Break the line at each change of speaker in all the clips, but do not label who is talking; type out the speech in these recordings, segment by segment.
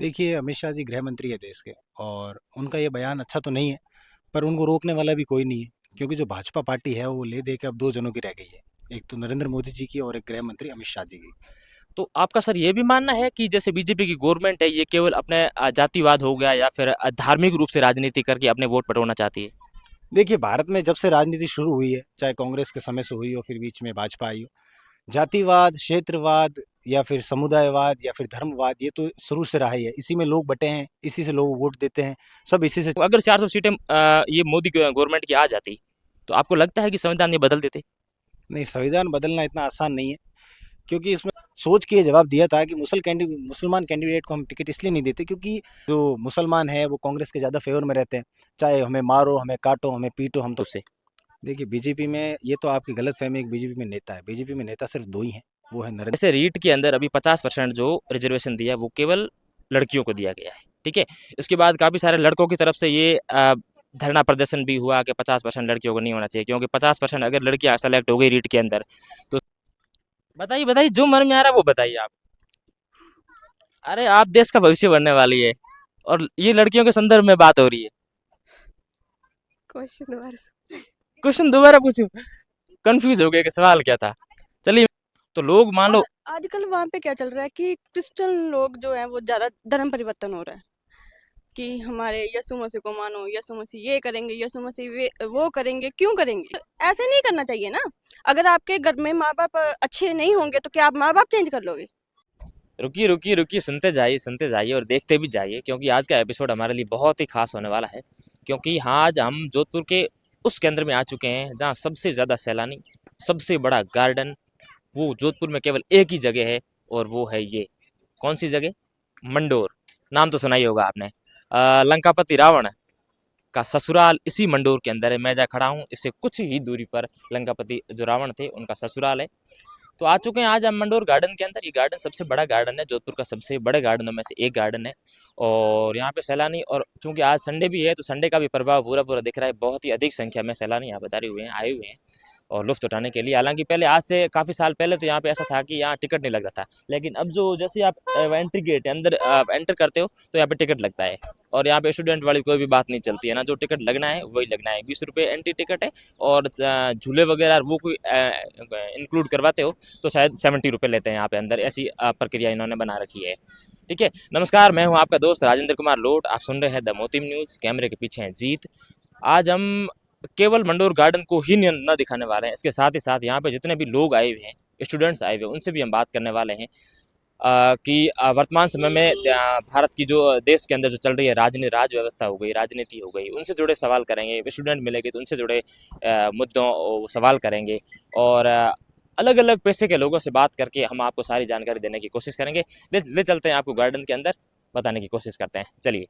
देखिए, अमित शाह जी गृह मंत्री है देश के और उनका ये बयान अच्छा तो नहीं है, पर उनको रोकने वाला भी कोई नहीं है, क्योंकि जो भाजपा पार्टी है वो ले दे के अब दो जनों की रह गई है। एक तो नरेंद्र मोदी जी की और एक गृह मंत्री अमित शाह जी की।
तो आपका सर ये भी मानना है कि जैसे बीजेपी की गवर्नमेंट है ये केवल अपने जातिवाद हो गया या फिर धार्मिक रूप से राजनीति करके अपने वोट बटोरना चाहती है।
देखिए, भारत में जब से राजनीति शुरू हुई है, चाहे कांग्रेस के समय से हुई हो फिर बीच में भाजपा आई हो, जातिवाद, क्षेत्रवाद या फिर समुदायवाद या फिर धर्मवाद, ये तो शुरू से रहा ही है। इसी में लोग बटे हैं, इसी से लोग वोट देते हैं, सब इसी से।
तो अगर 400 सीटें ये मोदी गवर्नमेंट की आ जाती तो आपको लगता है कि संविधान ये बदल देते।
नहीं, संविधान बदलना इतना आसान नहीं है, क्योंकि इसमें सोच के ये जवाब दिया था कि मुसलमान कैंडिडेट को हम टिकट इसलिए नहीं देते क्योंकि जो मुसलमान है वो कांग्रेस के ज़्यादा फेवर में रहते हैं। चाहे हमें मारो, हमें काटो, हमें पीटो, हम तो।
रूप से
देखिए, बीजेपी में ये तो आपकी गलत फहमी है कि बीजेपी में नेता है। बीजेपी में नेता सिर्फ दो ही हैं, वो है नरेंद्र।
जैसे रीट के अंदर अभी 50% जो रिजर्वेशन दिया है वो केवल लड़कियों को दिया गया है। ठीक है। इसके बाद काफी सारे लड़कों की तरफ से ये धरना प्रदर्शन भी हुआ कि 50% लड़कियों को नहीं होना चाहिए, क्योंकि 50% अगर लड़कियां सेलेक्ट हो गई रीट के अंदर तो बताइए बताइए जो मन में आ रहा है वो बताइए आप। अरे आप देश का भविष्य बनने वाली है और ये लड़कियों के संदर्भ में बात हो रही है।
क्वेश्चन दोबारा
क्वेश्चन दोबारा पूछूं? कंफ्यूज हो गया कि सवाल क्या था। चलिए, तो लोग मान
और
लो
आजकल वहाँ पे क्या चल रहा है कि क्रिश्चियन लोग जो हैं वो ज़्यादा धर्म परिवर्तन हो रहा है कि हमारे यीशु मसीह को मानो, यीशु मसीह ये करेंगे, यीशु मसीह वो करेंगे। क्यों करेंगे? ऐसे नहीं करना चाहिए ना। अगर आपके घर में माँ बाप अच्छे नहीं होंगे तो क्या आप माँ बाप चेंज कर लोगे?
रुकिए रुकिए रुकिए, सुनते जाइए और देखते भी जाइए, क्योंकि आज का एपिसोड हमारे लिए बहुत ही खास होने वाला है। क्योंकि आज हम जोधपुर के उस केंद्र में आ चुके हैं जहाँ सबसे ज़्यादा सैलानी, सबसे बड़ा गार्डन वो जोधपुर में केवल एक ही जगह है, और वो है ये। कौन सी जगह? मंडोर। नाम तो सुना ही होगा आपने। लंकापति रावण का ससुराल इसी मंडोर के अंदर है। मैं जहाँ खड़ा हूँ इससे कुछ ही दूरी पर लंकापति जो रावण थे उनका ससुराल है। तो आ चुके हैं आज हम मंडोर गार्डन के अंदर। ये गार्डन सबसे बड़ा गार्डन है, जोधपुर का सबसे बड़े गार्डनों में से एक गार्डन है। और यहाँ पे सैलानी, और चूंकि आज संडे भी है तो संडे का भी प्रभाव पूरा पूरा दिख रहा है। बहुत ही अधिक संख्या में सैलानी यहाँ पधारे हुए हैं, आए हुए हैं और लुत्फ उठाने के लिए। हालांकि पहले आज से काफ़ी साल पहले तो यहाँ पे ऐसा था कि यहाँ टिकट नहीं लग रहा था, लेकिन अब जो जैसे आप एंट्री गेट अंदर एंटर करते हो तो यहाँ पे टिकट लगता है। और यहाँ पे स्टूडेंट वाली कोई भी बात नहीं चलती है ना, जो टिकट लगना है वही लगना है। 20 रुपये एंट्री टिकट है, और झूले वगैरह वो कोई इंक्लूड करवाते हो तो शायद 70 रुपये लेते हैं यहाँ पे अंदर। ऐसी प्रक्रिया इन्होंने बना रखी है। ठीक है। नमस्कार, मैं हूँ आपका दोस्त राजेंद्र कुमार लोट। आप सुन रहे हैं द मोतीम न्यूज़। कैमरे के पीछे हैं जीत। आज हम केवल मंडोर गार्डन को ही न दिखाने वाले हैं, इसके साथ ही साथ यहाँ पे जितने भी लोग आए हुए हैं, स्टूडेंट्स आए हुए हैं, उनसे भी हम बात करने वाले हैं कि वर्तमान समय में भारत की जो देश के अंदर जो चल रही है राज व्यवस्था हो गई, राजनीति हो गई, उनसे जुड़े सवाल करेंगे। स्टूडेंट मिलेंगे तो उनसे जुड़े मुद्दों सवाल करेंगे। और अलग अलग पेशे के लोगों से बात करके हम आपको सारी जानकारी देने की कोशिश करेंगे। ले चलते हैं आपको गार्डन के अंदर, बताने की कोशिश करते हैं। चलिए।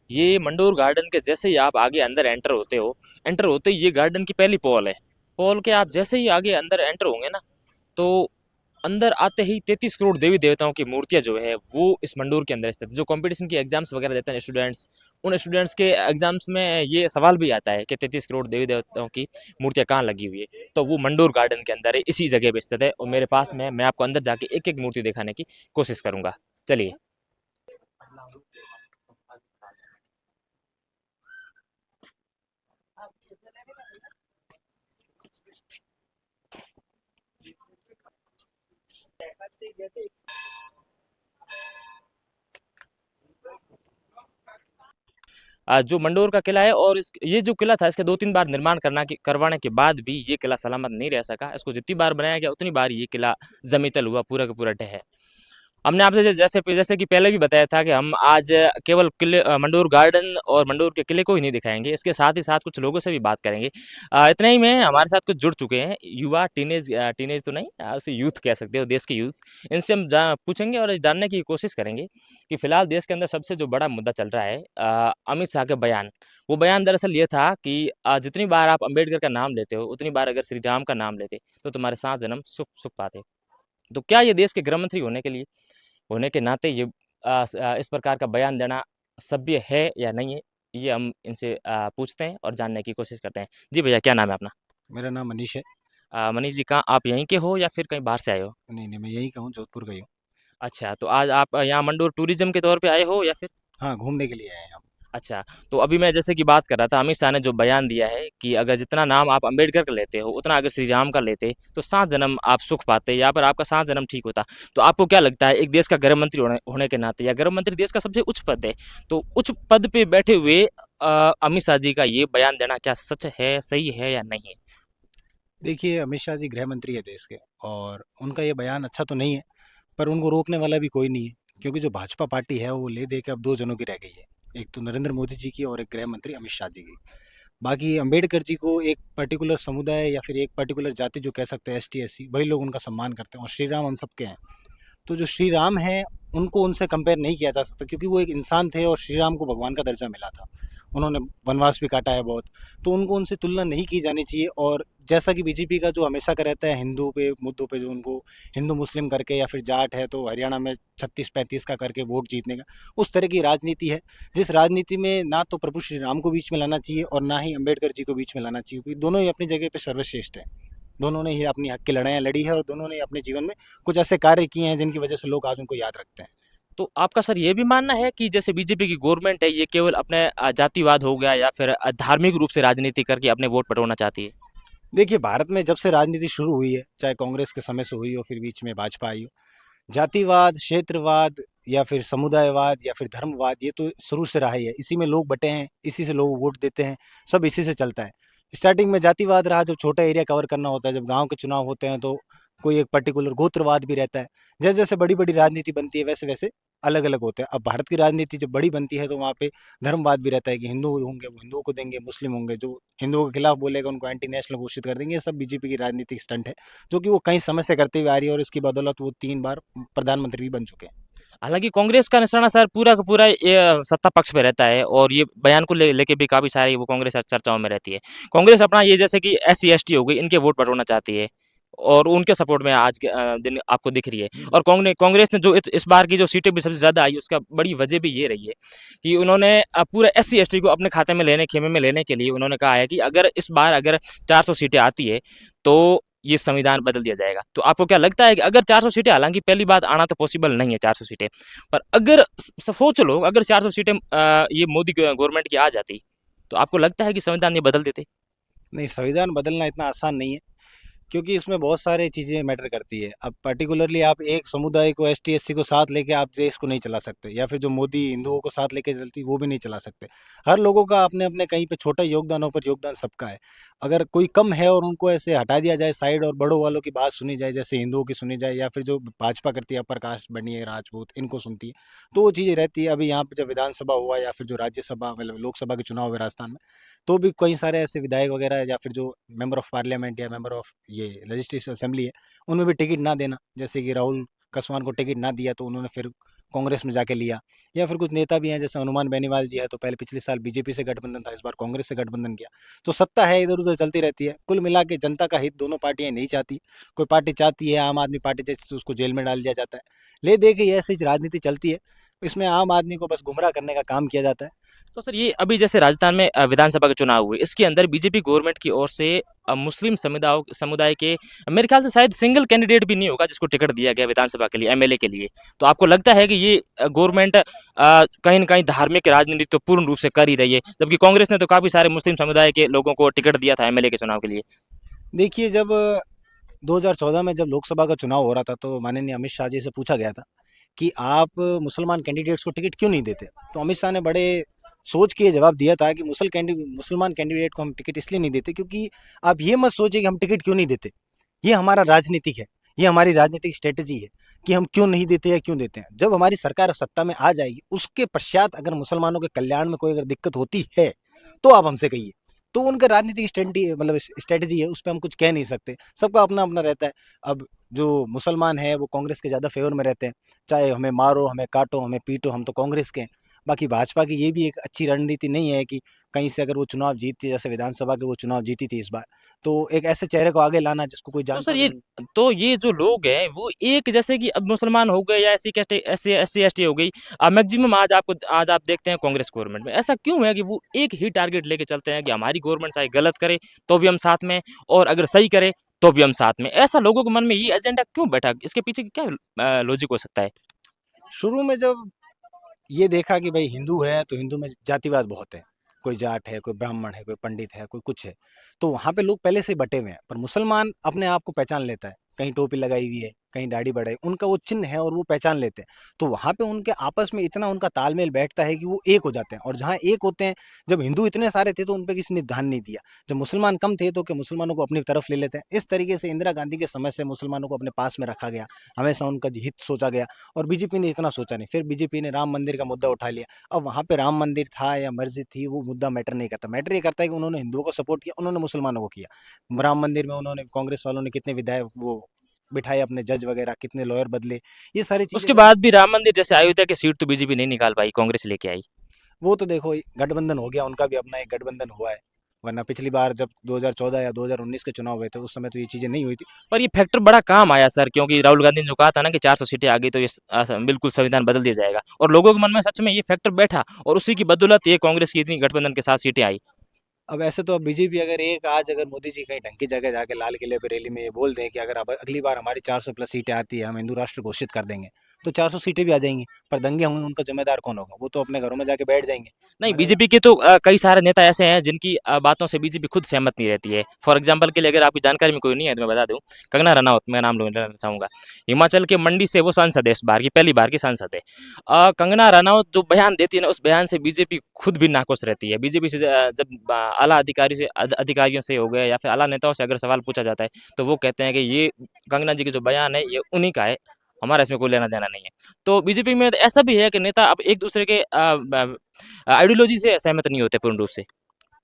ये मंडोर गार्डन के जैसे ही आप आगे अंदर एंटर होते हो, एंटर होते ही ये गार्डन की पहली पॉल है। पॉल के आप जैसे ही आगे अंदर एंटर होंगे ना, तो अंदर आते ही 33 करोड़ देवी देवताओं की मूर्तियां जो है वो इस मंडोर के अंदर स्थित। जो कंपटीशन की एग्जाम्स वगैरह देते हैं स्टूडेंट्स, उन स्टूडेंट्स के एग्जाम्स में ये सवाल भी आता है कि 33 करोड़ देवी देवताओं की मूर्तियां कहाँ लगी हुई है, तो वो मंडोर गार्डन के अंदर है, इसी जगह पे स्थित है। और मेरे पास में मैं आपको अंदर जाके एक एक मूर्ति दिखाने की कोशिश करूंगा। चलिए। जो मंडोर का किला है, और इस ये जो किला था इसके 2-3 बार निर्माण करवाने के बाद भी ये किला सलामत नहीं रह सका। इसको जितनी बार बनाया गया उतनी बार ये किला जमीतल हुआ, पूरा का पूरा ढह। हमने आपसे जैसे जैसे कि पहले भी बताया था कि हम आज केवल किले मंडोर गार्डन और मंडोर के किले को ही नहीं दिखाएंगे, इसके साथ ही साथ कुछ लोगों से भी बात करेंगे। इतना ही में हमारे साथ कुछ जुड़ चुके हैं युवा, टीनेज टीनेज तो नहीं, उसे यूथ कह सकते हो, देश के यूथ। इनसे हम पूछेंगे और जानने की कोशिश करेंगे कि फिलहाल देश के अंदर सबसे जो बड़ा मुद्दा चल रहा है, अमित शाह का बयान। वो बयान दरअसल ये था कि जितनी बार आप अम्बेडकर का नाम लेते हो उतनी बार अगर श्री राम का नाम लेते तो तुम्हारे सांस जन्म सुख सुख पाते। तो क्या ये देश के गृह मंत्री होने के नाते ये इस प्रकार का बयान देना सभ्य है या नहीं है, ये हम इनसे पूछते हैं और जानने की कोशिश करते हैं। जी भैया, क्या नाम है अपना?
मेरा नाम मनीष है।
मनीष जी, कहाँ आप यहीं के हो या फिर कहीं बाहर से आए हो?
नहीं नहीं, मैं यहीं का हूँ, जोधपुर का ही हूँ।
अच्छा, तो आज आप यहाँ मंडोर टूरिज्म के तौर पे आए हो या फिर?
हाँ, घूमने के लिए आए हैं हम।
अच्छा, तो अभी मैं जैसे कि बात कर रहा था, अमित शाह ने जो बयान दिया है कि अगर जितना नाम आप अंबेडकर का लेते हो, उतना अगर श्री राम का लेते, तो 7 जन्म आप सुख पाते या फिर आपका 7 जन्म ठीक होता। तो आपको क्या लगता है, एक देश का गृह मंत्री होने होने के नाते, या गृह मंत्री देश का सबसे उच्च पद है, तो उच्च पद पे बैठे हुए अमित शाह जी का ये बयान देना क्या सच है, सही है या नहीं है?
देखिए, अमित शाह जी गृह मंत्री है देश के, और उनका ये बयान अच्छा तो नहीं है, पर उनको रोकने वाला भी कोई नहीं है, क्योंकि जो भाजपा पार्टी है वो ले दे के अब दो जनों की रह गई है। एक तो नरेंद्र मोदी जी की और एक गृह मंत्री अमित शाह जी की। बाकी अम्बेडकर जी को एक पर्टिकुलर समुदाय या फिर एक पर्टिकुलर जाति जो कह सकते हैं, एस टी एस सी, वही लोग उनका सम्मान करते हैं, और श्री राम हम सबके हैं। तो जो श्री राम हैं, उनको उनसे कंपेयर नहीं किया जा सकता, क्योंकि वो एक इंसान थे और श्री राम को भगवान का दर्जा मिला था। उन्होंने वनवास भी काटा है बहुत, तो उनको उनसे तुलना नहीं की जानी चाहिए। और जैसा कि बीजेपी का जो हमेशा का रहता है हिंदू पे मुद्दों पे, जो उनको हिंदू मुस्लिम करके, या फिर जाट है तो हरियाणा में 36-35 का करके वोट जीतने का, उस तरह की राजनीति है, जिस राजनीति में ना तो प्रभु श्री राम को बीच में लाना चाहिए और ना ही अम्बेडकर जी को बीच में लाना चाहिए, क्योंकि दोनों ही अपनी जगह पर सर्वश्रेष्ठ हैं। दोनों ने ही अपनी हक की लड़ाइयाँ लड़ी है, और दोनों ने अपने जीवन में कुछ ऐसे कार्य किए हैं जिनकी वजह से लोग आज उनको याद रखते हैं।
तो आपका सर ये भी मानना है कि जैसे बीजेपी की गवर्नमेंट है, ये केवल अपने जातिवाद हो गया या फिर धार्मिक रूप से राजनीति करके अपने वोट बटोरना चाहती है?
देखिए, भारत में जब से राजनीति शुरू हुई है, चाहे कांग्रेस के समय से हुई हो, फिर बीच में भाजपा आई हो, जातिवाद, क्षेत्रवाद या फिर समुदायवाद या फिर धर्मवाद, ये तो शुरू से रहा ही है। इसी में लोग बटे हैं, इसी से लोग वोट देते हैं, सब इसी से चलता है। स्टार्टिंग में जातिवाद रहा, जब छोटा एरिया कवर करना होता है, जब गांव के चुनाव होते हैं तो कोई एक पर्टिकुलर गोत्रवाद भी रहता है। जैसे जैसे बड़ी बड़ी राजनीति बनती है, वैसे वैसे अलग अलग होते हैं। अब भारत की राजनीति जब बड़ी बनती है तो वहाँ पे धर्मवाद भी रहता है, कि हिंदू होंगे वो हिंदुओं को देंगे, मुस्लिम होंगे जो हिंदुओं के खिलाफ बोलेगा उनको एंटी नेशनल घोषित कर देंगे। ये सब बीजेपी की राजनीतिक स्टंट है, जो कि वो कई समय से करते हुए आ रही है, और इसकी बदौलत वो 3 बार प्रधानमंत्री भी बन चुके हैं।
हालांकि कांग्रेस का निशाना सर पूरा का पूरा ये सत्ता पक्ष पे रहता है, और ये बयान को लेके भी काफी सारी वो कांग्रेस चर्चाओं में रहती है। कांग्रेस अपना ये जैसे कि SC ST हो गई, इनके वोट बटोरना चाहती है और उनके सपोर्ट में आज के दिन आपको दिख रही है। और कांग्रेस ने जो इस बार की जो सीटें भी सबसे ज्यादा आई, उसका बड़ी वजह भी ये रही है कि उन्होंने पूरा SC ST को अपने खाते में लेने, खेमे में लेने के लिए उन्होंने कहा है कि अगर इस बार अगर 400 सीटें आती है तो ये संविधान बदल दिया जाएगा। तो आपको क्या लगता है कि अगर 400 सीटें, हालांकि पहली बात आना तो पॉसिबल नहीं है 400 सीटें, पर अगर सोच लो अगर 400 सीटें ये मोदी गवर्नमेंट की आ जाती, तो आपको लगता है कि संविधान ये बदल देते?
नहीं, संविधान बदलना इतना आसान नहीं है, क्योंकि इसमें बहुत सारी चीज़ें मैटर करती है। अब पर्टिकुलरली आप एक समुदाय को, एस टी एस सी को साथ लेके आप देश को नहीं चला सकते, या फिर जो मोदी हिंदुओं को साथ लेके चलती वो भी नहीं चला सकते। हर लोगों का अपने अपने कहीं पे छोटा योगदान हो, पर योगदान सबका है। अगर कोई कम है और उनको ऐसे हटा दिया जाए साइड, और बड़ों वालों की बात सुनी जाए, जैसे हिंदुओं की सुनी जाए, या फिर जो भाजपा करती है अपर कास्ट बनिए राजपूत, इनको सुनती है, तो वो चीज़ें रहती है। अभी यहाँ पे जब विधानसभा हुआ या फिर जो राज्यसभा, मतलब लोकसभा के चुनाव हुए राजस्थान में, तो भी कई सारे ऐसे विधायक वगैरह या फिर जो मेंबर ऑफ पार्लियामेंट या मेंबर ऑफ ये लेजिस्लेटिव असेंबली है, उनमें भी टिकट ना देना, जैसे कि राहुल कसवान को टिकट ना दिया तो उन्होंने फिर कांग्रेस में जाके लिया। या फिर कुछ नेता भी हैं, जैसे हनुमान बेनीवाल जी है, तो पहले पिछले साल बीजेपी से गठबंधन था, इस बार कांग्रेस से गठबंधन किया। तो सत्ता है, इधर उधर चलती रहती है। कुल मिला के जनता का हित दोनों पार्टियां नहीं चाहती। कोई पार्टी चाहती है आम आदमी पार्टी जैसे, तो उसको जेल में डाल दिया जाता है। ले दे के ऐसी राजनीति चलती है, इसमें आम आदमी को बस गुमराह करने का काम किया जाता है।
तो सर ये अभी जैसे राजस्थान में विधानसभा के चुनाव हुए, इसके अंदर बीजेपी गवर्नमेंट की ओर से मुस्लिम समुदाय के मेरे ख्याल से शायद सिंगल कैंडिडेट भी नहीं होगा जिसको टिकट दिया गया विधानसभा के लिए, MLA के लिए। तो आपको लगता है कि ये गवर्नमेंट कहीं ना कहीं धार्मिक राजनीति तो पूर्ण रूप से कर ही रही है, जबकि कांग्रेस ने तो काफी सारे मुस्लिम समुदाय के लोगों को टिकट दिया था MLA के चुनाव के लिए?
देखिए, जब 2014 में जब लोकसभा का चुनाव हो रहा था, तो माननीय अमित शाह जी से पूछा गया था कि आप मुसलमान कैंडिडेट्स को टिकट क्यों नहीं देते। तो अमित शाह ने बड़े सोच के जवाब दिया था कि मुसलमान कैंडिडेट को हम टिकट इसलिए नहीं देते, क्योंकि आप ये मत सोचिए कि हम टिकट क्यों नहीं देते। ये हमारा राजनीतिक है, ये हमारी राजनीतिक स्ट्रेटजी है कि हम क्यों नहीं देते या क्यों देते हैं। जब हमारी सरकार सत्ता में आ जाएगी, उसके पश्चात अगर मुसलमानों के कल्याण में कोई अगर दिक्कत होती है, तो आप हमसे कहिए। तो उनका राजनीतिक मतलब स्ट्रेटजी है, उस पर हम कुछ कह नहीं सकते। सबका अपना अपना रहता है। अब जो मुसलमान है वो कांग्रेस के ज़्यादा फेवर में रहते हैं, चाहे हमें मारो, हमें काटो, हमें पीटो, हम तो कांग्रेस के हैं। बाकी भाजपा की ये भी एक अच्छी रणनीति नहीं है कि कहीं से अगर वो चुनाव जीतती है, जैसे विधानसभा के वो चुनाव जीती थी इस बार, तो एक ऐसे चेहरे को आगे लाना जिसको कोई
तो सर
जानता भी
ये
नहीं।
तो ये जो लोग हैं वो एक जैसे कि अब मुसलमान हो गए या SC ST हो गई, मैक्सिमम आज आप देखते हैं कांग्रेस गवर्नमेंट में ऐसा क्यों है कि वो एक ही टारगेट लेके चलते हैं कि हमारी गवर्नमेंट चाहे गलत करे तो भी हम साथ में, और अगर सही करे तो भी हम साथ में। ऐसा लोगों के मन में ये एजेंडा क्यों बैठा? इसके पीछे क्या लॉजिक हो सकता है?
शुरू में जब ये देखा कि भाई हिंदू है तो हिंदू में जातिवाद बहुत है, कोई जाट है, कोई ब्राह्मण है, कोई पंडित है, कोई कुछ है, तो वहाँ पे लोग पहले से बटे हुए हैं। पर मुसलमान अपने आप को पहचान लेता है, कहीं टोपी लगाई हुई है, कहीं दाढ़ी बढ़ाई, उनका वो चिन्ह है और वो पहचान लेते हैं। तो वहाँ पे उनके आपस में इतना उनका तालमेल बैठता है कि वो एक हो जाते हैं। और जहाँ एक होते हैं, जब हिंदू इतने सारे थे तो उन पे किसी ने ध्यान नहीं दिया, जब मुसलमान कम थे तो क्या मुसलमानों को अपनी तरफ ले लेते हैं। इस तरीके से इंदिरा गांधी के समय से मुसलमानों को अपने पास में रखा गया, हमेशा उनका हित सोचा गया। और बीजेपी ने इतना सोचा नहीं। फिर बीजेपी ने राम मंदिर का मुद्दा उठा लिया। अब वहाँ पे राम मंदिर था या मस्जिद थी, वो मुद्दा मैटर नहीं करता। मैटर ये करता है कि उन्होंने हिंदुओं को सपोर्ट किया, उन्होंने मुसलमानों को किया। राम मंदिर में उन्होंने, कांग्रेस वालों ने कितने विधायक वो बिठाए, अपने जज वगैरह, कितने लॉयर बदले, ये सारी चीजें
उसके
जब।
बाद भी राम मंदिर जैसे अयोध्या की सीट तो बीजेपी नहीं निकाल पाई, कांग्रेस लेके आई।
वो तो देखो गठबंधन हो गया, उनका भी अपना एक गठबंधन हुआ है। वरना पिछली बार जब 2014 या 2019 के चुनाव हुए थे, उस समय तो ये चीजें नहीं हुई थी।
पर ये फैक्टर बड़ा काम आया सर, क्योंकि राहुल गांधी ने जो कहा था ना कि 400 सीटें आ गई तो ये बिल्कुल संविधान बदल दिया जाएगा, और लोगों के मन में सच में ये फैक्टर बैठा, और उसी की बदौलत ये कांग्रेस की इतनी गठबंधन के साथ सीटें आई।
अब ऐसे तो अब बीजेपी अगर एक आज अगर मोदी जी कहीं ढंग की जगह जाके लाल किले पे रैली में ये बोल दें कि अगर अब अगली बार हमारी 400 प्लस सीटें आती है, हम हिंदू राष्ट्र घोषित कर देंगे, तो 400 सीटें भी आ जाएंगी। पर दंगे होंगे, उनका जिम्मेदार कौन होगा? वो तो अपने घरों में जाके बैठ जाएंगे।
नहीं,
हमारे
बीजेपी के तो कई सारे नेता ऐसे हैं जिनकी बातों से बीजेपी खुद सहमत नहीं रहती है। फॉर एग्जांपल के लिए अगर आपकी जानकारी में कोई नहीं है तो मैं बता दूं, कंगना रनौत, मैं नाम लेना चाहूंगा। हिमाचल के मंडी से वो सांसद है, इस बार की पहली बार की सांसद है। कंगना रनौत जो बयान देती है ना, उस बयान से बीजेपी खुद भी नाखुश रहती है। बीजेपी से जब आला अधिकारियों से हो गए या फिर आला नेताओं से अगर सवाल पूछा जाता है, तो वो कहते हैं कि ये कंगना जी के जो बयान है ये उन्हीं का है, हमारा इसमें कोई लेना देना नहीं है। तो बीजेपी में ऐसा भी है कि नेता अब एक दूसरे के आइडियोलॉजी से सहमत नहीं होते पूर्ण रूप से।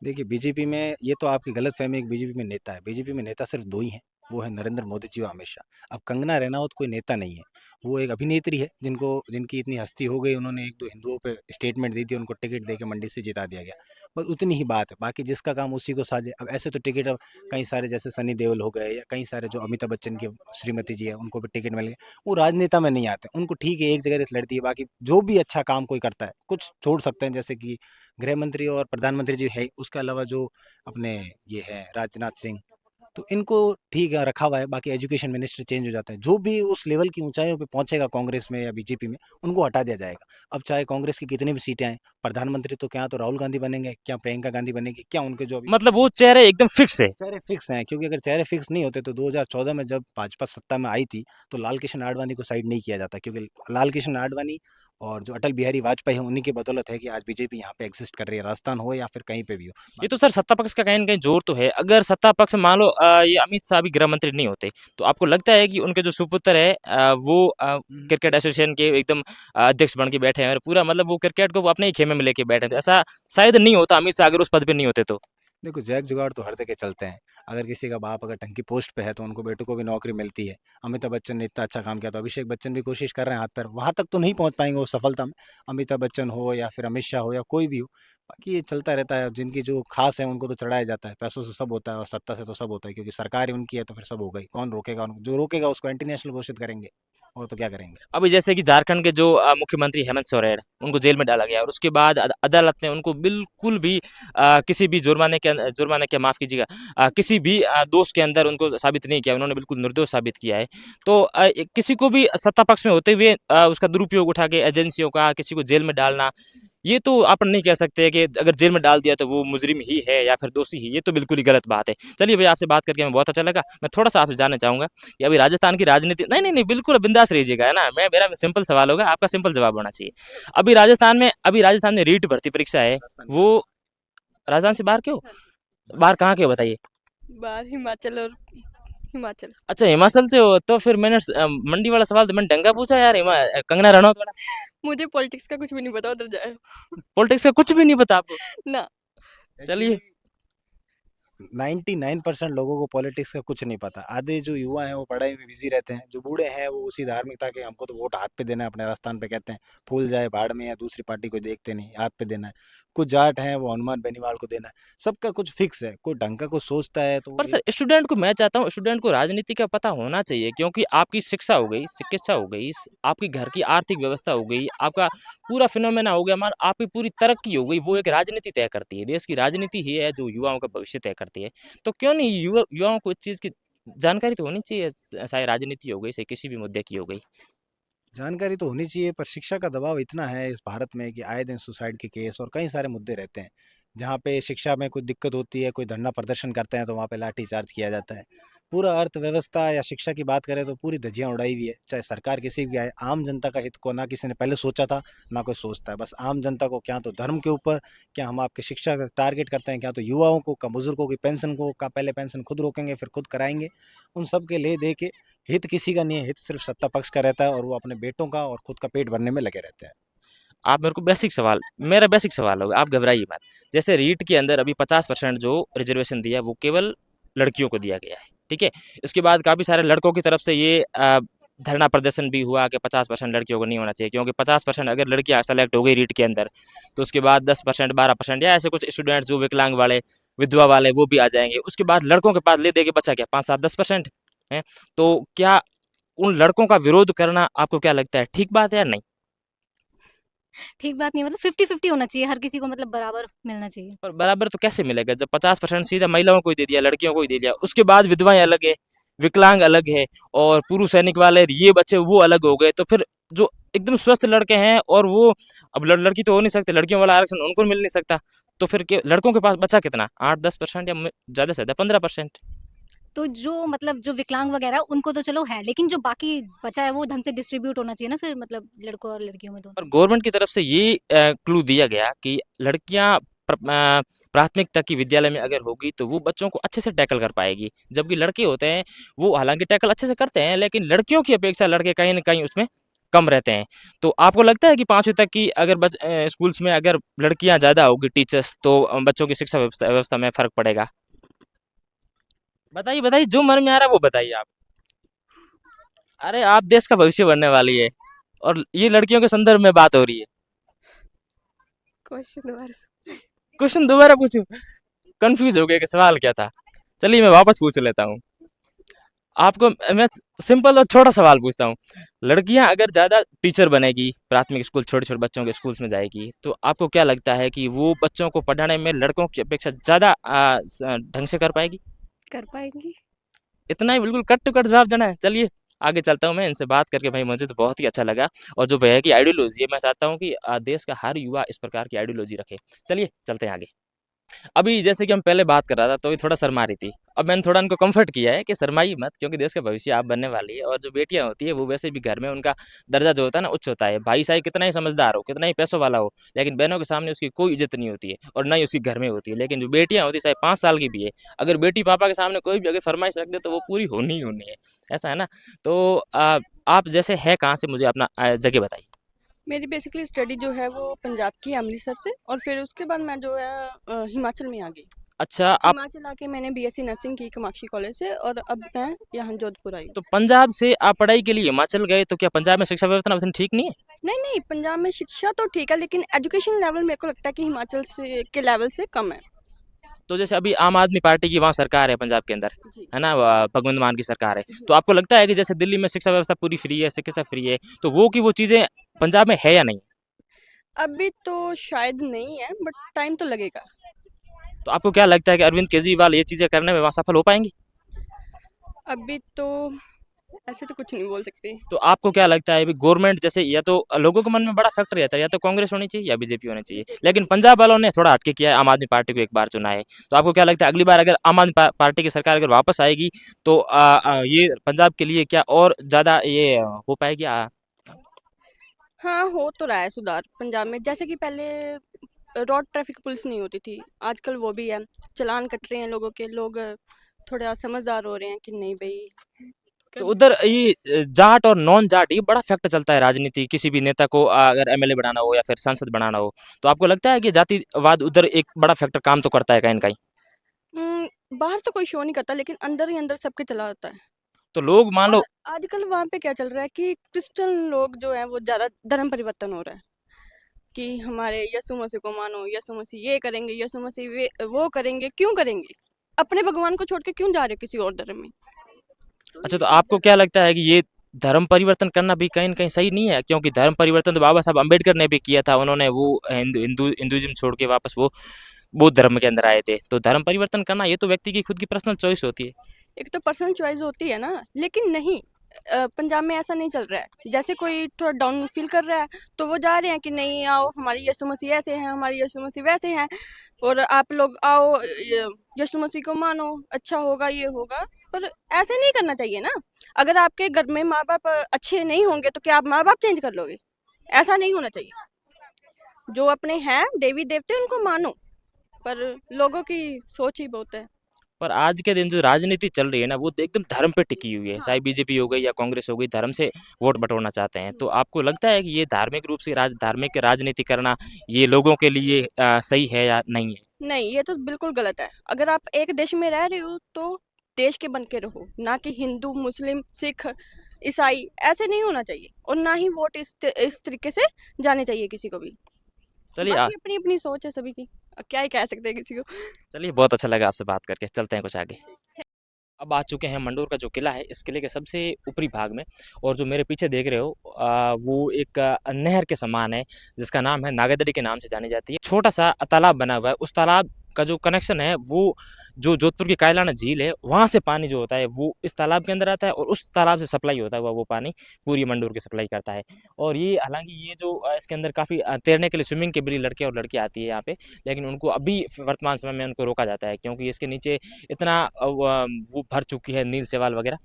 देखिए, बीजेपी में ये तो आपकी गलतफ़हमी है कि बीजेपी में नेता है। बीजेपी में नेता सिर्फ़ 2 ही हैं, वो है नरेंद्र मोदी जी और अमित शाह। अब कंगना रनौत कोई नेता नहीं है, वो एक अभिनेत्री है जिनकी इतनी हस्ती हो गई, उन्होंने 1-2 हिंदुओं पे स्टेटमेंट दी थी, उनको टिकट देके मंडी से जिता दिया गया। बस उतनी ही बात है, बाकी जिसका काम उसी को साझे। अब ऐसे तो टिकट अब कई सारे जैसे सनी देओल हो गए या कई सारे जो अमिताभ बच्चन की श्रीमती जी हैं, उनको भी टिकट मिल गए। वो राजनेता में नहीं आते, उनको ठीक है एक जगह से लड़ती है, बाकी जो भी अच्छा काम कोई करता है, कुछ छोड़ सकते हैं जैसे कि गृह मंत्री और प्रधानमंत्री जी है, उसके अलावा जो अपने ये है राजनाथ सिंह, तो इनको ठीक है रखा हुआ है। बाकी एजुकेशन मिनिस्टर चेंज हो जाता है, जो भी उस लेवल की ऊंचाइयों पे पहुंचेगा कांग्रेस में या बीजेपी में, उनको हटा दिया जाएगा। अब चाहे कांग्रेस की कितनी भी सीटें आए, प्रधानमंत्री तो क्या तो राहुल गांधी बनेंगे, क्या प्रियंका गांधी बनेगी, क्या उनके जो अभी
मतलब वो चेहरे एकदम फिक्स है।
चेहरे फिक्स हैं। क्योंकि अगर चेहरे फिक्स नहीं होते तो 2014 में जब भाजपा सत्ता में आई थी, तो लाल कृष्ण आडवाणी को साइड नहीं किया जाता, क्योंकि लाल कृष्ण आडवाणी और जो अटल बिहारी वाजपेयी है, उन्हीं की बदौलत है कि आज बीजेपी यहाँ पे एग्जिस्ट कर रही है, राजस्थान हो या फिर कहीं पे भी हो।
ये तो
बाकी
सर सत्ता पक्ष का कहीं न कहीं जोर तो है। अगर सत्ता पक्ष मान लो ये अमित शाह भी गृह मंत्री नहीं होते, तो आपको लगता है कि उनके जो सुपुत्र है वो क्रिकेट एसोसिएशन के एकदम अध्यक्ष बन के बैठे हैं, और पूरा मतलब वो क्रिकेट को वो अपने ही खेमे में लेके बैठे हैं। तो ऐसा शायद नहीं होता अमित शाह अगर उस पद पे नहीं होते तो।
देखो, जैक जुगाड़ तो हर जगह चलते हैं। अगर किसी का बाप अगर ढंग की पोस्ट पे है तो उनको बेटों को भी नौकरी मिलती है। अमिताभ बच्चन ने इतना अच्छा काम किया, तो अभिषेक बच्चन भी कोशिश कर रहे हैं हाथ पैर, वहां तक तो नहीं पहुंच पाएंगे वो सफलता में। अमिताभ बच्चन हो या फिर अमित शाह हो या कोई भी हो, बाकी ये चलता रहता है। जिनकी जो खास है उनको तो चढ़ाया जाता है, पैसों से सब होता है और सत्ता से तो सब होता है, क्योंकि सरकार ही उनकी है तो फिर सब होगा ही। कौन रोकेगा उनको? जो रोकेगा उसको एंटी नेशनल घोषित करेंगे, और तो क्या करेंगे।
अभी जैसे कि झारखंड के जो मुख्यमंत्री हेमंत सोरेन, उनको जेल में डाला गया, और उसके बाद अदालत ने उनको बिल्कुल भी किसी भी जुर्माने के माफ कीजिएगा, किसी भी दोष के अंदर उनको साबित नहीं किया। उन्होंने बिल्कुल निर्दोष साबित किया है। तो किसी को भी सत्ता पक्ष में होते हुए उसका दुरुपयोग उठा के एजेंसियों का किसी को जेल में डालना, ये तो आप नहीं कह सकते कि अगर जेल में डाल दिया तो वो मुजरिम ही है या फिर दोषी ही, ये तो बिल्कुल ही गलत बात है। चलिए भैया, आपसे बात करके हमें बहुत अच्छा लगा। मैं थोड़ा सा आपसे जानना चाहूंगा कि अभी राजस्थान की राजनीति, नहीं नहीं नहीं, बिल्कुल बिंदास रहिएगा, है ना। मेरा सिंपल सवाल होगा, आपका सिंपल जवाब होना चाहिए। अभी राजस्थान में रीट भर्ती परीक्षा है,
राजस्थान के
वो
बाहर।
राजस्थान से बाहर क्यों? बाहर कहाँ के हो बताइए?
बाहर हिमाचल और हिमाचल।
अच्छा, हिमाचल से हो, तो फिर मैंने मंडी वाला सवाल तो मैंने ढंगा पूछा यार, कंगना रनौत वाला।
मुझे पॉलिटिक्स का कुछ भी नहीं पता, उधर जाए
पॉलिटिक्स का कुछ भी नहीं पता आपको?
ना।
चलिए।
एक्चुअली 99% लोगों को पॉलिटिक्स का कुछ नहीं पता। आधे जो युवा हैं वो पढ़ाई में बिजी रहते हैं, जो बूढ़े हैं वो उसी धार्मिकता के, हमको तो वोट हाथ पे देना है, अपने राजस्थान पे कहते हैं, फूल जाए भाड़ में या दूसरी पार्टी को देखते नहीं, हाथ पे देना है। कुछ जाट हैं वो हनुमान बेनीवाल को देना है। सबका कुछ फिक्स है, कोई ढंग का कुछ सोचता है तो
पर
वो
सर स्टूडेंट को, मैं चाहता हूँ स्टूडेंट को राजनीति का पता होना चाहिए, क्योंकि आपकी शिक्षा हो गई, चिकित्सा हो गई, आपकी घर की आर्थिक व्यवस्था हो गई, आपका पूरा फिनोमेना हो गया, हमारा आपकी पूरी तरक्की हो गई, वो एक राजनीति तय करती है। देश की राजनीति ही है जो युवाओं का भविष्य तय करती है। तो क्यों नहीं युवाओं को इस चीज की जानकारी तो होनी चाहिए, चाहे राजनीति हो गई, चाहे किसी भी मुद्दे की हो गई।
जानकारी तो होनी चाहिए, पर शिक्षा का दबाव इतना है इस भारत में कि आए दिन सुसाइड के केस और कई सारे मुद्दे रहते हैं। जहाँ पे शिक्षा में कोई दिक्कत होती है, कोई धरना प्रदर्शन करते हैं तो वहाँ पे लाठीचार्ज किया जाता है। पूरा अर्थव्यवस्था या शिक्षा की बात करें तो पूरी धज्जियां उड़ाई हुई है। चाहे सरकार किसी भी आए, आम जनता का हित को ना किसी ने पहले सोचा था, ना कोई सोचता है। बस आम जनता को क्या तो धर्म के ऊपर, क्या हम आपके शिक्षा का टारगेट करते हैं, क्या तो युवाओं को, का बुजुर्गों की पेंशन को, का पहले पेंशन खुद रोकेंगे फिर खुद कराएंगे। उन सब के ले दे के हित किसी का नहीं है, हित सिर्फ सत्ता पक्ष का रहता है और वो अपने बेटों का और खुद का पेट भरने में लगे रहते हैं।
आप मेरे को मेरा बेसिक सवाल होगा, आप घबराइए मत। जैसे रीट के अंदर अभी 50% जो रिजर्वेशन दिया है वो केवल लड़कियों को दिया गया है, ठीक है। इसके बाद काफ़ी सारे लड़कों की तरफ से ये धरना प्रदर्शन भी हुआ कि 50% लड़कियों को नहीं होना चाहिए, क्योंकि 50% अगर लड़कियां सेलेक्ट हो गई रीट के अंदर तो उसके बाद 10% 12% या ऐसे कुछ स्टूडेंट्स जो विकलांग वाले, विधवा वाले, वो भी आ जाएंगे। उसके बाद लड़कों के पास ले दे के बचा क्या, 5 7 10% है। तो क्या उन लड़कों का विरोध करना आपको क्या लगता है ठीक बात है या नहीं?
ठीक बात नहीं है, मतलब 50-50 होना चाहिए, हर किसी को मतलब बराबर मिलना चाहिए।
पर बराबर तो कैसे मिलेगा जब 50% सीधा महिलाओं को ही दे दिया, लड़कियों को ही दे दिया, उसके बाद विधवाएं अलग है, विकलांग अलग है, और पुरुष सैनिक वाले ये बच्चे वो अलग हो गए। तो फिर जो एकदम स्वस्थ लड़के हैं और वो, अब लड़की तो हो नहीं सकते, लड़कियों वाला आरक्षण उनको मिल नहीं सकता, तो फिर लड़कों के पास बचा कितना, 8 10% या ज्यादा से ज्यादा 15%।
तो जो मतलब जो विकलांग वगैरह उनको तो चलो है, लेकिन जो बाकी बचा है वो ढंग से डिस्ट्रीब्यूट होना चाहिए ना, फिर मतलब लड़कों और लड़कियों में दोनों।
और गवर्नमेंट की तरफ से ये क्लू दिया गया कि लड़कियां प्राथमिक तक की विद्यालय में अगर होगी तो वो बच्चों को अच्छे से टैकल कर पाएगी, जबकि लड़के होते हैं वो हालांकि टैकल अच्छे से करते हैं, लेकिन लड़कियों की अपेक्षा लड़के कहीं ना कहीं उसमें कम रहते हैं। तो आपको लगता है कि 5वीं तक की अगर स्कूल्स में अगर लड़कियां ज़्यादा होगी टीचर्स, तो बच्चों की शिक्षा व्यवस्था में फ़र्क पड़ेगा? बताइए बताइए, जो मन में आ रहा है वो बताइए आप। अरे आप देश का भविष्य बनने वाली है, और ये लड़कियों के संदर्भ में बात हो रही है।
क्वेश्चन दोबारा
क्वेश्चन दोबारा पूछूं? कंफ्यूज हो गया कि सवाल क्या था। चलिए मैं वापस पूछ लेता हूँ आपको। मैं सिंपल और छोटा सवाल पूछता हूँ। लड़कियां अगर ज़्यादा टीचर बनेगी, प्राथमिक स्कूल छोटे छोटे बच्चों के स्कूल्स में जाएगी, तो आपको क्या लगता है कि वो बच्चों को पढ़ाने में लड़कों की अपेक्षा ज़्यादा ढंग से कर पाएगी?
कर पाएंगी।
इतना ही बिल्कुल कट टू कट जवाब देना है। चलिए आगे चलता हूँ। मैं इनसे बात करके भाई मुझे तो बहुत ही अच्छा लगा, और जो भैया की आइडियोलॉजी है, मैं चाहता हूँ कि देश का हर युवा इस प्रकार की आइडियोलॉजी रखे। चलिए चलते हैं आगे। अभी जैसे कि हम पहले बात कर रहा था तो ये थोड़ा शर्मा रही थी, अब मैंने थोड़ा उनको कंफर्ट किया है कि शर्माइए मत, क्योंकि देश का भविष्य आप बनने वाली है। और जो बेटियां होती है वो वैसे भी घर में उनका दर्जा जो होता है ना उच्च होता है। भाई चाहे कितना ही समझदार हो, कितना ही पैसों वाला हो, लेकिन बहनों के सामने उसकी कोई इज्जत नहीं होती है, और ना ही उसकी घर में होती है। लेकिन जो बेटियां होती है, चाहे 5 साल की भी है, अगर बेटी पापा के सामने कोई भी अगर फरमाइश रख दे तो वो पूरी होनी ही होनी है। ऐसा है ना? तो आप जैसे है कहाँ से, मुझे अपना जगह बताइए।
मेरी बेसिकली स्टडी जो है वो पंजाब की अमृतसर से, और फिर उसके बाद मैं जो है हिमाचल में आ गई।
अच्छा, आप
हिमाचल आके मैंने बीएससी नर्सिंग की कामाक्षी कॉलेज से, और अब मैं यहाँ जोधपुर आई हूँ।
तो पंजाब से आप पढ़ाई के लिए हिमाचल गए, तो क्या पंजाब में शिक्षा व्यवस्था उतनी ठीक नहीं है?
नहीं नहीं, पंजाब में शिक्षा तो ठीक है, लेकिन एजुकेशन लेवल मेरे को लगता है कि हिमाचल से के लेवल से कम है।
तो जैसे अभी आम आदमी पार्टी की वहाँ सरकार है पंजाब के अंदर,
जी।
है ना, भगवंत मान की सरकार है, तो आपको लगता है कि जैसे दिल्ली में शिक्षा व्यवस्था पूरी फ्री है, चिकित्सा फ्री है, तो वो की वो चीज़ें पंजाब में है या नहीं?
अभी तो शायद नहीं है, बट टाइम तो लगेगा।
तो आपको क्या लगता है कि अरविंद केजरीवाल ये चीज़ें करने में वहाँ सफल हो पाएंगे?
अभी तो ऐसे तो कुछ नहीं बोल सकते।
तो आपको क्या लगता है अभी गवर्नमेंट, जैसे या तो लोगों के मन में बड़ा फैक्टर रहता है, या तो कांग्रेस होनी चाहिए या बीजेपी होनी चाहिए, लेकिन पंजाब वालों ने थोड़ा हटके किया है, आम आदमी पार्टी को एक बार चुना है। तो आपको क्या लगता है अगली बार अगर आम आदमी पार्टी की सरकार अगर वापस आएगी तो ये पंजाब के लिए क्या और ज़्यादा ये हो पाएगी?
हाँ, हो तो रहा है सुधार पंजाब में। जैसे कि पहले रोड ट्रैफिक पुलिस नहीं होती थी, आजकल वो भी है। चालान कट रहे हैं लोगों के, लोग थोड़ा समझदार हो रहे हैं कि नहीं भाई।
तो उधर ये जाट और नॉन जाट ये बड़ा फैक्टर चलता है राजनीति, किसी भी नेता को अगर एमएलए बनाना हो या फिर सांसद बनाना हो, तो आपको लगता है कि जातिवाद उधर एक बड़ा फैक्टर काम तो करता है कहीं ना कहीं?
बाहर तो कोई शो नहीं करता, लेकिन अंदर ही अंदर सबके चला होता है।
तो लोग मान लो,
और आजकल वहाँ पे क्या चल रहा है कि क्रिश्चियन लोग जो है वो ज़्यादा धर्म परिवर्तन हो रहा है, कि हमारे यीशु मसीह को मानो, यीशु मसीह ये करेंगे, यीशु मसीह वो करेंगे। क्यों करेंगे? अपने भगवान को छोड़ के क्यों जा रहे हो किसी और धर्म में? तो
अच्छा,
ये
तो
चीज़
आपको
है।
क्या लगता है कि ये धर्म परिवर्तन करना भी कहीं न कहीं सही नहीं है? क्योंकि धर्म परिवर्तन तो बाबा साहब अम्बेडकर ने भी किया था, उन्होंने वो हिंदुइज़्म छोड़ के वापस वो बौद्ध धर्म के अंदर आए थे। तो धर्म परिवर्तन करना ये तो व्यक्ति की खुद की पर्सनल चॉइस होती है।
एक तो पर्सनल चॉइस होती है ना, लेकिन नहीं, पंजाब में ऐसा नहीं चल रहा है। जैसे कोई थोड़ा डाउन फील कर रहा है तो वो जा रहे हैं कि नहीं आओ, हमारी यीशु मसीह ऐसे हैं, हमारी यीशु मसीह वैसे हैं, और आप लोग आओ, यीशु मसीह को मानो, अच्छा होगा, ये होगा। पर ऐसे नहीं करना चाहिए ना। अगर आपके घर में माँ बाप अच्छे नहीं होंगे तो क्या आप माँ बाप चेंज कर लोगे? ऐसा नहीं होना चाहिए। जो अपने हैं देवी देवते उनको मानो, पर लोगों की सोच ही बहुत है।
पर आज के दिन जो राजनीति चल रही है ना, वो तो एकदम धर्म पे टिकी हुई है।
हाँ।
चाहे बीजेपी हो गई या कांग्रेस हो गई, धर्म से वोट बटोरना चाहते हैं। तो आपको लगता है कि ये धार्मिक रूप से धार्मिक राजनीति करना ये लोगों के लिए सही है या नहीं है?
नहीं, ये तो बिल्कुल गलत है। अगर आप एक देश में रह रहे हो तो देश के बन के रहो, ना कि हिंदू, मुस्लिम, सिख, ईसाई, ऐसे नहीं होना चाहिए। और ना ही वोट इस तरीके से जाने चाहिए किसी को भी।
चलिए
बाकी अपनी अपनी सोच है सभी की, अब क्या ही कह सकते हैं किसी को।
चलिए, बहुत अच्छा लगा आपसे बात करके। चलते हैं कुछ आगे। अब आ चुके हैं मंडोर का जो किला है, इस किले के सबसे ऊपरी भाग में। और जो मेरे पीछे देख रहे हो वो एक नहर के समान है, जिसका नाम है नागादड़ी के नाम से जानी जाती है। छोटा सा तालाब बना हुआ है, उस तालाब का जो कनेक्शन है वो जो जोधपुर की कायलाना झील है, वहाँ से पानी जो होता है वो इस तालाब के अंदर आता है, और उस तालाब से सप्लाई होता है वो पानी पूरी मंडोर की सप्लाई करता है। और ये हालांकि ये जो इसके अंदर काफ़ी तैरने के लिए स्विमिंग के भी लड़के और लड़की आती है यहाँ पे, लेकिन उनको अभी वर्तमान समय में उनको रोका जाता है, क्योंकि इसके नीचे इतना वो भर चुकी है नील शैवाल वगैरह,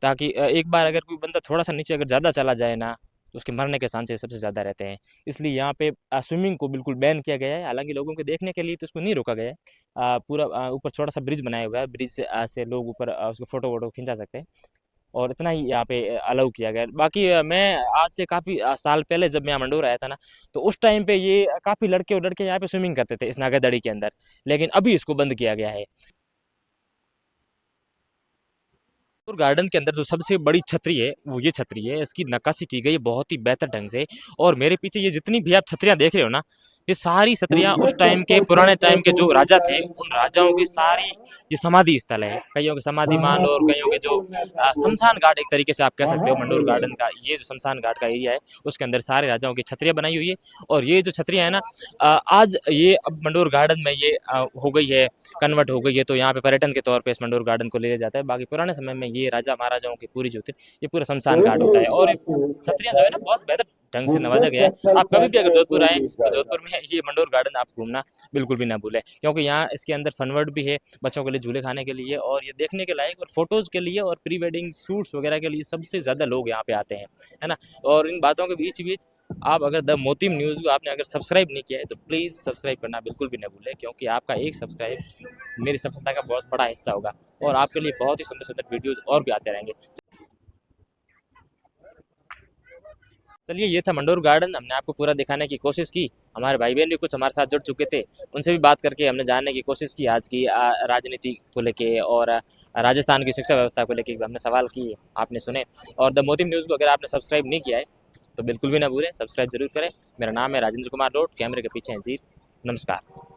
ताकि एक बार अगर कोई बंदा थोड़ा सा नीचे अगर ज़्यादा चला जाए ना, तो उसके मरने के चांसेस सबसे ज़्यादा रहते हैं। इसलिए यहाँ पे स्विमिंग को बिल्कुल बैन किया गया है। हालांकि लोगों के देखने के लिए तो उसको नहीं रोका गया है। पूरा ऊपर छोटा सा ब्रिज बनाया हुआ है, ब्रिज से लोग ऊपर उसको फोटो वोटो खिंचा सकते हैं, और इतना ही यहाँ पे अलाउ किया गया है। बाकी मैं आज से काफ़ी साल पहले जब मैं यहाँ मंडोर आया था ना, तो उस टाइम पे ये काफ़ी लड़के और लड़के यहाँ पे स्विमिंग करते थे इस नागादड़ी के अंदर, लेकिन अभी इसको बंद किया गया है। और गार्डन के अंदर जो सबसे बड़ी छतरी है वो ये छतरी है, इसकी नक्काशी की गई है बहुत ही बेहतर ढंग से। और मेरे पीछे ये जितनी भी आप छतरियां देख रहे हो ना, ये सारी छतरियां उस टाइम के पुराने टाइम के जो राजा थे, उन राजाओं की सारी ये समाधि स्थल है। कईयों के समाधि मान लो, और कईयों के जो शमशान घाट एक तरीके से आप कह सकते हो। मंडोर गार्डन का ये जो शमशान घाट का एरिया है, उसके अंदर सारे राजाओं की छतरियां बनाई हुई है। और ये जो छतरियां है ना, आज ये अब मंडोर गार्डन में ये हो गई है, कन्वर्ट हो गई है, तो यहाँ पे पर्यटन के तौर पे इस मंडोर गार्डन को ले जाता है। बाकी पुराने समय में ये राजा महाराजाओं की पूरी जो थी, ये पूरा शमशान घाट होता है। और ये छतरियाँ जो है ना, बहुत बेहतर ढंग से नवाजा गया है। आप कभी भी अगर जोधपुर आए तो जोधपुर में ये मंडोर गार्डन आप घूमना बिल्कुल भी ना भूलें, क्योंकि यहाँ इसके अंदर फनवर्ड भी है बच्चों के लिए, झूले खाने के लिए, और ये देखने के लायक, और फोटोज़ के लिए, और प्री वेडिंग शूट्स वगैरह के लिए सबसे ज़्यादा लोग यहाँ पे आते हैं, है ना। और इन बातों के बीच बीच आप अगर द मोतीम न्यूज़ को आपने अगर सब्सक्राइब नहीं किया है तो प्लीज़ सब्सक्राइब करना बिल्कुल भी ना भूलें, क्योंकि आपका एक सब्सक्राइब मेरी सफलता का बहुत बड़ा हिस्सा होगा, और आपके लिए बहुत ही सुंदर सुंदर वीडियोज़ और भी आते रहेंगे। चलिए, ये था मंडोर गार्डन, हमने आपको पूरा दिखाने की कोशिश की। हमारे भाई बहन भी कुछ हमारे साथ जुड़ चुके थे, उनसे भी बात करके हमने जानने की कोशिश की आज की राजनीति को लेके, और राजस्थान की शिक्षा व्यवस्था को लेके हमने सवाल किए, आपने सुने। और द मोतीम न्यूज़ को अगर आपने सब्सक्राइब नहीं किया है तो बिल्कुल भी ना भूलें, सब्सक्राइब जरूर करें। मेरा नाम है राजेंद्र कुमार रोड, कैमरे के पीछे हैं जीत। नमस्कार।